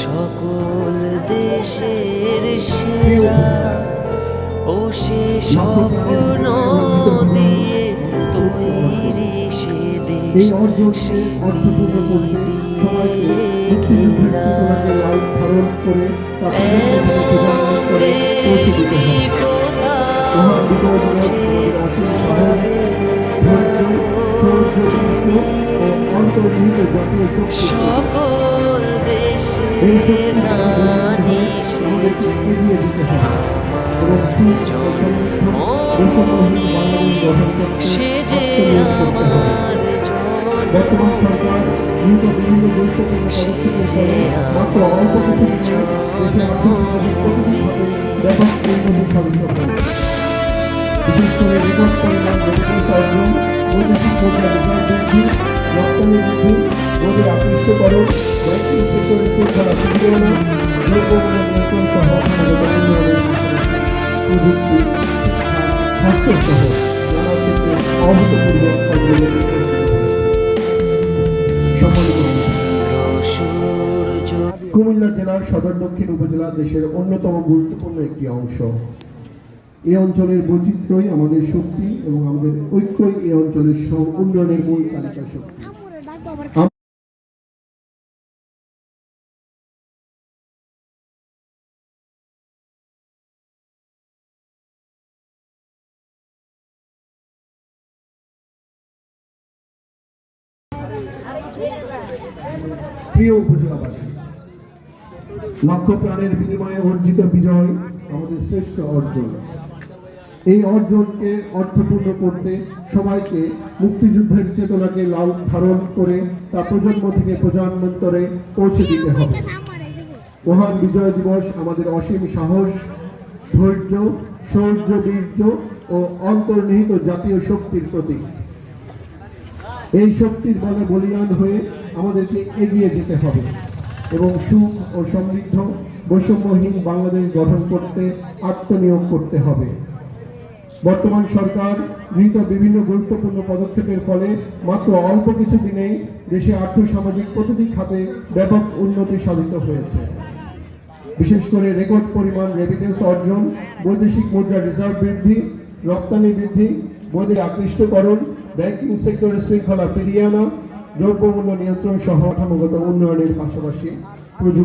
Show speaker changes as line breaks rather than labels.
সকল দেশের সেরা ও সে স্বপ্ন দিয়ে তৈরি সে দেশ সে দিয়ে ঘেরা এমন দেশটি কোথাও সে পাবে না তুমি। সকল দেশের রানী সেজে আমার জন্মভূমি সেজে আমার জন্মভূমি সেজে আমার জন্মভূমি।
বিশেষ করে রেকর্ড পরিমাণ বৈদেশিক অর্জন, বৈদেশিক মুদ্রা রিজার্ভ বৃদ্ধি, রপ্তানি বৃদ্ধি, বোর্ডের আকৃষ্টকরণ, ব্যাংকিং সেক্টরের শৃঙ্খলা সুবিধানা, দ্রব্যমূল্য নিয়ন্ত্রণ সহ ক্ষমতা উন্নয়নের প্রযুক্তি, স্বাস্থ্য সহ নানা ক্ষেত্রে অভূতপূর্ব অগ্রগতি সম্মানিত। কুমিল্লা জেলার সদর দক্ষিণ উপজেলা দেশের অন্যতম গুরুত্বপূর্ণ একটি অংশ। এই অঞ্চলের বৈচিত্র্যই আমাদের শক্তি এবং আমাদের ঐক্যই এই অঞ্চলের উন্নয়নের মূল চালিকা শক্তি। প্রিয় উপজেলাবাসী, লক্ষ প্রাণের বিনিময়ে অর্জিত বিজয় আমাদের শ্রেষ্ঠ অর্জন। এই অর্জনকে অর্থপূর্ণ করতে সবাইকে মুক্তিযুদ্ধের চেতনাকে লাল ধারণ করে তা প্রজন্ম থেকে প্রজন্মান্তরে পৌঁছে দিতে হবে। মহান বিজয় দিবস আমাদের অসীম সাহস, ধৈর্য, শৌর্য, বীর্য ও অন্তর্নিহিত জাতীয় শক্তির প্রতীক। এই শক্তির বলে বলীয়ান হয়ে আমাদেরকে এগিয়ে যেতে হবে এবং সুখ ও সমৃদ্ধ বৈষম্যহীন বাংলাদেশ গঠন করতে আত্মনিয়োগ করতে হবে। বর্তমান সরকার গৃহীত বিভিন্ন গুরুত্বপূর্ণ পদক্ষেপের ফলে মাত্র অল্প কিছু দিনেই দেশে আর্থসামাজিক প্রতিটি খাতে ব্যাপক উন্নতি সাধিত হয়েছে। বিশেষ করে রেকর্ড পরিমাণ রেমিটেন্স অর্জন, বৈদেশিক মুদ্রা রিজার্ভ বৃদ্ধি, রপ্তানি বৃদ্ধি, বৈদেশিক আকৃষ্টকরণ, ব্যাংকিং সেক্টরের শৃঙ্খলা ফিরিয়ে আনা, দ্রব্যমূল্য নিয়ন্ত্রণ সহ কাঠামোগত উন্নয়নের পাশাপাশি প্রযুক্তি